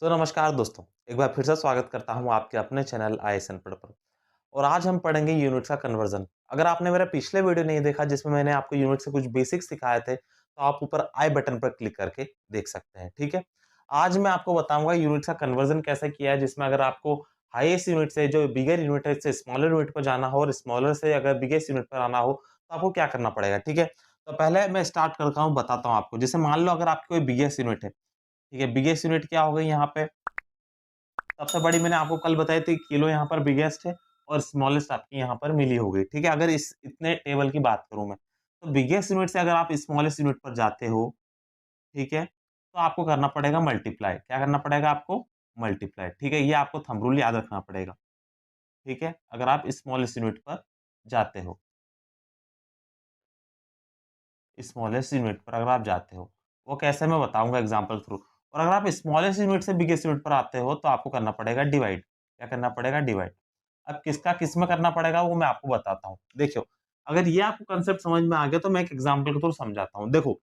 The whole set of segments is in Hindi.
तो नमस्कार दोस्तों, एक बार फिर से स्वागत करता हूँ आपके अपने चैनल आईएएस अनपढ़ पर। और आज हम पढ़ेंगे यूनिट्स का कन्वर्जन। अगर आपने मेरा पिछले वीडियो नहीं देखा जिसमें मैंने आपको यूनिट से कुछ बेसिक्स सिखाए थे, तो आप ऊपर आई बटन पर क्लिक करके देख सकते हैं, ठीक है? आज मैं आपको बताऊंगा यूनिट्स का कन्वर्जन कैसे किया है, जिसमें अगर आपको हाईएस्ट यूनिट से जो बिगर यूनिट है इससे स्मॉलर यूनिट पर जाना हो और स्मॉलर से अगर बिगेस्ट यूनिट पर आना हो, तो आपको क्या करना पड़ेगा, ठीक है? तो पहले मैं स्टार्ट करता हूँ, बताता हूँ आपको। जैसे मान लो अगर आपकी कोई बिगेस्ट यूनिट है, ठीक है? बिगेस्ट यूनिट क्या हो गई यहाँ पे? सबसे बड़ी मैंने आपको कल बताई थी, किलो यहाँ पर बिगेस्ट है और स्मॉलेस्ट आपकी यहाँ पर मिली हो गई, ठीक है? अगर इस इतने टेबल की बात करूँ मैं, तो बिगेस्ट यूनिट से अगर आप स्मॉलेस्ट यूनिट पर जाते हो, ठीक है? तो आपको करना पड़ेगा मल्टीप्लाई। क्या करना पड़ेगा आपको? मल्टीप्लाई, ठीक है? ये आपको थंब रूल याद रखना पड़ेगा, ठीक है? अगर आप स्मॉलेस्ट यूनिट पर जाते हो, स्मॉलेस्ट यूनिट पर अगर आप जाते हो, वो कैसे मैं बताऊँगा एग्ज़ाम्पल थ्रू। और अगर आप स्मॉलेस्ट यूनिट से बिगेस्ट यूनिट पर आते हो, तो आपको करना पड़ेगा डिवाइड। क्या करना पड़ेगा? डिवाइड। अब किसका किस में करना पड़ेगा वो मैं आपको बताता हूँ। देखियो, अगर ये आपको कांसेप्ट समझ में आ गया तो मैं एक एग्जांपल के थ्रू समझाता हूँ। देखो,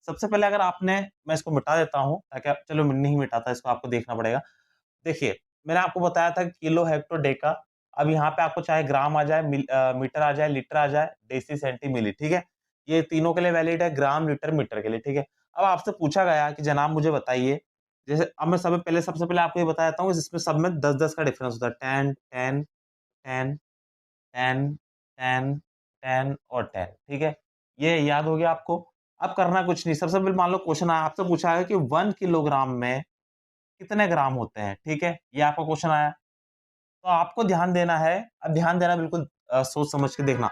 सबसे पहले अगर आपने मैं इसको मिटा देता हूँ ताकि आप चलो मैं नहीं मिटाता इसको आपको देखना पड़ेगा। देखिए, मैंने आपको बताया था किलो, हेक्टो, डेका। अब यहाँ पे आपको चाहे ग्राम आ जाए, मीटर आ जाए, लीटर आ जाए, डेसी, सेंटी, मिली, ठीक है? ये तीनों के लिए वैलिड है, ग्राम, लीटर, मीटर के लिए, ठीक है? अब आपसे पूछा गया कि जनाब मुझे बताइए, जैसे अब मैं सबसे पहले आपको ये बता देता हूँ इसमें सब में 10-10 का डिफरेंस होता है। 10, 10, 10, 10, 10, 10 और 10, ठीक है? ये याद हो गया आपको? अब करना कुछ नहीं, सबसे पहले मान लो क्वेश्चन आया, आपसे पूछा है कि 1 किलोग्राम में कितने ग्राम होते हैं, ठीक है? ये आपका क्वेश्चन आया। तो आपको ध्यान देना है, अब ध्यान देना बिल्कुल सोच समझ के देखना।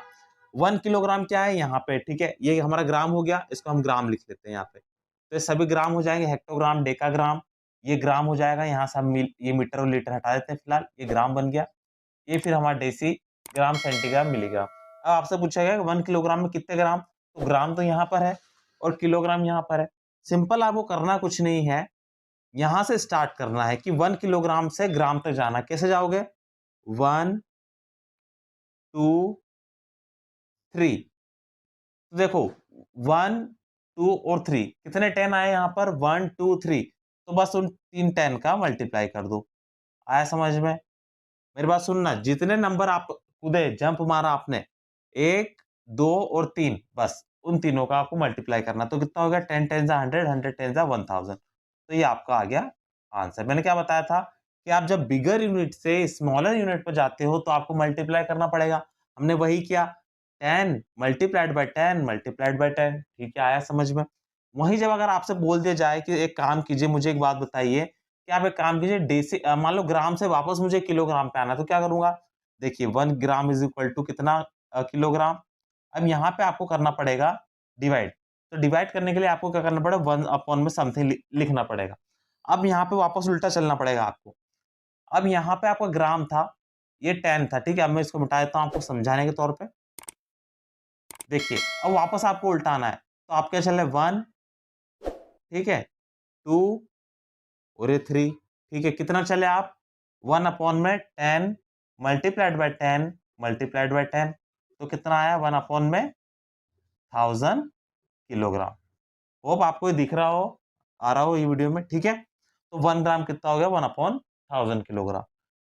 1 किलोग्राम क्या है यहाँ पे, ठीक है? ये हमारा ग्राम हो गया, इसको हम ग्राम लिख लेते हैं यहाँ पे। तो ये सभी ग्राम हो जाएँगे, हेक्टोग्राम, डेकाग्राम, ये ग्राम हो जाएगा, यहाँ से हम ये मीटर और लीटर हटा देते हैं फिलहाल, ये ग्राम बन गया। ये फिर हमारा डेसी, ग्राम, सेंटीग्राम, मिलीग्राम। अब आपसे पूछा गया कि 1 किलोग्राम में कितने ग्राम? तो ग्राम तो यहाँ पर है और किलोग्राम यहाँ पर है। सिंपल आपको करना कुछ नहीं है, यहाँ से स्टार्ट करना है कि 1 किलोग्राम से ग्राम तक जाना। कैसे जाओगे? 1, 2, 3। तो देखो 1, 2 और 3 कितने 10 आए यहाँ पर? 1, 2, 3। तो बस उन 3 10 का मल्टीप्लाई कर दो। आया समझ में? मेरी बात सुनना, जितने नंबर आप कूदे, जंप मारा आपने, 1, 2 और 3, बस उन तीनों का आपको मल्टीप्लाई करना। तो कितना हो गया? 10 10 जा 100, 100 10 जा 1000। तो ये आपका आ गया आंसर। मैंने क्या बताया था कि आप जब बिगर यूनिट से स्मॉलर यूनिट पर जाते हो तो आपको मल्टीप्लाई करना पड़ेगा। हमने वही किया, 10 मल्टीप्लाइड बाय 10 मल्टीप्लाइड बाय 10, ठीक है? आया समझ में? वहीं जब अगर आपसे बोल दिया जाए कि एक काम कीजिए, मुझे एक बात बताइए कि आप एक काम कीजिए, मान लो ग्राम से वापस मुझे किलोग्राम पे आना है, तो क्या करूँगा? देखिए 1 ग्राम इज़ इक्वल टू कितना किलोग्राम? अब यहाँ पे आपको करना पड़ेगा डिवाइड। तो डिवाइड करने के लिए आपको क्या करना पड़ेगा? 1 अपॉन में समथिंग लिखना पड़ेगा। अब यहाँ पे वापस उल्टा चलना पड़ेगा आपको। अब यहाँ पे आपका ग्राम था, ये 10 था, ठीक है? अब मैं इसको मिटा देता हूँ आपको समझाने के तौर पे। देखिए, अब वापस आपको उल्टा आना है, तो आप क्या चले 1, ठीक है? 2 और ये 3, ठीक है? कितना चले आप? 1 अपॉन में 10 मल्टीप्लाइड बाय 10 मल्टीप्लाइड बाय 10, तो कितना आया? 1 अपॉन में 1000 किलोग्राम। होप आपको ये दिख रहा हो, आ रहा हो ये वीडियो में, ठीक है? तो 1 ग्राम कितना हो गया? 1 अपॉन 1000 किलोग्राम।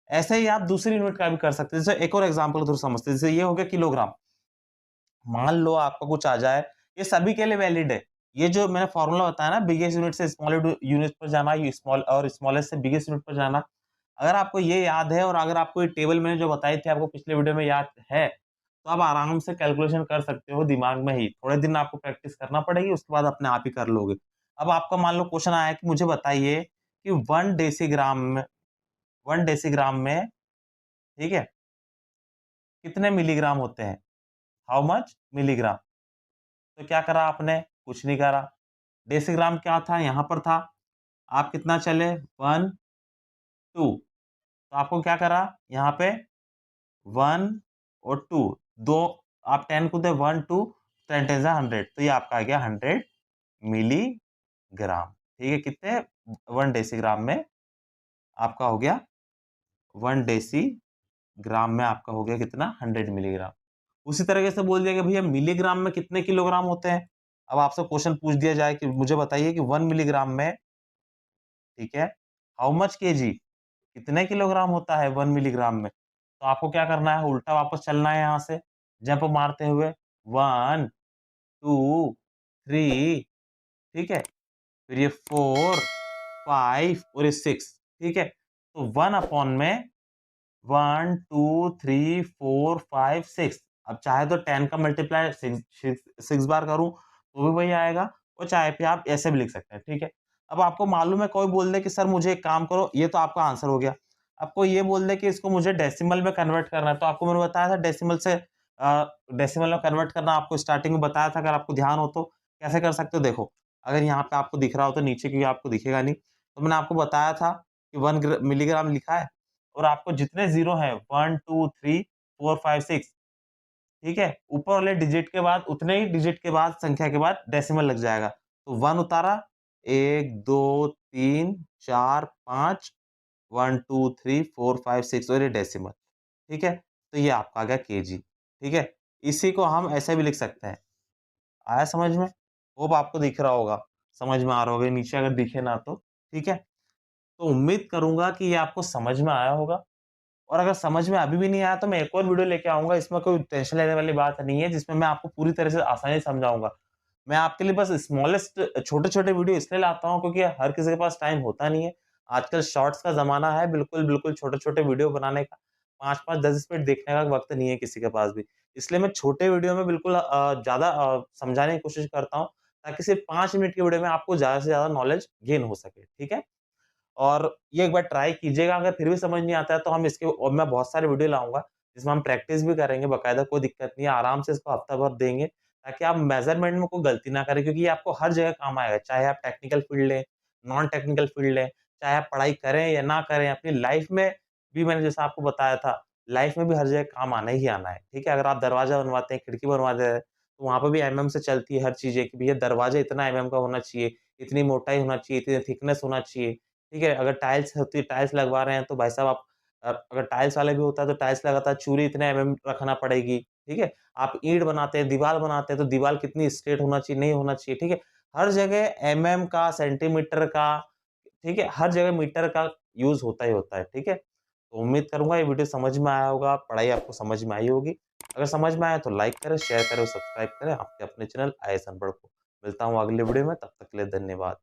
ऐसे ही आप दूसरी यूनिट का भी कर सकते हैं। जैसे एक और एग्जांपल थोड़ा समझते हैं। जैसे ये हो गया किलोग्राम। मान लो आपका कुछ आ जाए, ये सभी के लिए वैलिड है। ये जो मैंने फॉर्मूला बताया ना, बिगेस्ट यूनिट से स्मॉल यूनिट पर जाना, ये स्मॉल और स्मॉलेस्ट से बिगेस्ट यूनिट पर जाना। अगर आपको ये याद है और अगर आपको ये टेबल मैंने जो बताई थी आपको पिछले वीडियो में याद है, तो आप आराम से कैलकुलेशन कर सकते हो दिमाग में ही। थोड़े दिन आपको प्रैक्टिस करना पड़ेगी, उसके बाद अपने आप ही कर लोगे। अब आपका मान लो क्वेश्चन आया कि मुझे बताइए कि 1 डेसीग्राम में, ठीक है, कितने मिलीग्राम होते हैं? How much milligram? तो क्या करा आपने? कुछ नहीं करा। डेसीग्राम क्या था? यहाँ पर था। आप कितना चले? 1, 2। तो आपको क्या करा? यहाँ पे 1 और 2, 2 आप 10 कूदे, 1, 2, 10 10 100, तो ये आपका आ गया 100 मिलीग्राम। ठीक है? कितने? 1 डेसीग्राम में आपका हो गया 1 डेसीग्राम में आपका हो गया कितना? 100 मिलीग्राम। उसी तरीके से बोल दिया कि भैया मिलीग्राम में कितने किलोग्राम होते हैं? अब आपसे क्वेश्चन पूछ दिया जाए कि मुझे बताइए कि 1 मिलीग्राम में, ठीक है, हाउ मच केजी, कितने किलोग्राम होता है 1 मिलीग्राम में। तो आपको क्या करना है, उल्टा वापस चलना है यहाँ से, जंप मारते हुए 1, 2, 3, ठीक है? फिर ये 4, 5 और ये 6, ठीक है? तो 1 अपॉन में 1, 2, 3, 4, 5, 6। अब चाहे तो 10 का मल्टीप्लाई 6 बार करूँ, तो भी वही आएगा और चाहे फिर आप ऐसे भी लिख सकते हैं, ठीक है? अब आपको मालूम है कोई बोल दे कि सर मुझे एक काम करो, ये तो आपका आंसर हो गया। अब कोई ये बोल दे कि इसको मुझे डेसिमल में कन्वर्ट करना है, तो आपको मैंने बताया था डेसिमल में कन्वर्ट करना आपको स्टार्टिंग में बताया था, अगर आपको ध्यान हो तो। कैसे कर सकते हो देखो, अगर यहाँ पे आपको दिख रहा हो तो नीचे क्योंकि आपको दिखेगा नहीं, तो मैंने आपको बताया था कि 1 मिलीग्राम लिखा है और आपको जितने ज़ीरो हैं 1, 2, 3, 4, 5, 6, ठीक है? ऊपर वाले डिजिट के बाद उतने ही डिजिट के बाद संख्या के बाद डेसिमल लग जाएगा। तो 1 उतारा, 1, 2, 3, 4, 5, 1, 2, 3, 4, 5, 6 और ये डेसिमल, ठीक है? तो ये आपका आ गया केजी, ठीक है? इसी को हम ऐसे भी लिख सकते हैं। आया समझ में? होप आपको दिख रहा होगा, समझ में आ रहा होगा, नीचे अगर दिखे ना तो, ठीक है? तो उम्मीद करूँगा कि ये आपको समझ में आया होगा। और अगर समझ में अभी भी नहीं आया तो मैं एक और वीडियो लेके आऊँगा, इसमें कोई टेंशन लेने वाली बात नहीं है, जिसमें मैं आपको पूरी तरह से आसानी से समझाऊँगा। मैं आपके लिए बस स्मॉलेस्ट छोटे-छोटे वीडियो इसलिए लाता हूँ क्योंकि हर किसी के पास टाइम होता नहीं है। आजकल शॉर्ट्स का ज़माना है, बिल्कुल छोटे-छोटे वीडियो बनाने का, 5-5 10 मिनट देखने का वक़्त नहीं है किसी के पास भी। इसलिए मैं छोटे वीडियो में बिल्कुल ज़्यादा समझाने की कोशिश करता हूँ, ताकि सिर्फ 5 मिनट की वीडियो में आपको ज़्यादा से ज़्यादा नॉलेज गेन हो सके, ठीक है? और ये एक बार ट्राई कीजिएगा, अगर फिर भी समझ नहीं आता है तो हम इसके और मैं बहुत सारे वीडियो लाऊँगा, जिसमें हम प्रैक्टिस भी करेंगे बाकायदा, कोई दिक्कत नहीं है, आराम से इसको हफ्ता भर देंगे, ताकि आप मेज़रमेंट में कोई गलती ना करें क्योंकि ये आपको हर जगह काम आएगा, चाहे आप टेक्निकल फ़ील्ड लें, नॉन टेक्निकल फ़ील्ड लें, चाहे आप पढ़ाई करें या ना करें, अपनी लाइफ़ में भी मैंने जैसा आपको बताया था, लाइफ़ में भी हर जगह काम आना ही आना है, ठीक है? अगर आप दरवाज़ा बनवाते हैं, खिड़की बनवाते हैं, तो वहाँ पे भी एमएम से चलती है हर चीज़ें कि भैया दरवाज़ा इतना एमएम का होना चाहिए, इतनी मोटाई होना चाहिए, इतनी थिकनेस होना चाहिए, ठीक है? अगर टाइल्स होती है, टाइल्स लगवा रहे हैं तो भाई साहब आप अगर टाइल्स वाले भी होता है तो टाइल्स लगातार चूड़ी इतने एमएम रखना पड़ेगी, ठीक है? आप ईंट बनाते हैं, दीवार बनाते हैं तो दीवार कितनी स्ट्रेट होना चाहिए, नहीं होना चाहिए, ठीक है? हर जगह एमएम का, सेंटीमीटर का, ठीक है? हर जगह मीटर का यूज़ होता ही होता है, ठीक है? तो उम्मीद करूँगा ये वीडियो समझ में आया होगा, पढ़ाई आपको समझ में आई होगी। अगर समझ में आया तो लाइक करें, शेयर करें और सब्सक्राइब करें आपके अपने चैनल आईएएस अनपढ़ को। मिलता हूँ अगले वीडियो में, तब तक के लिए धन्यवाद।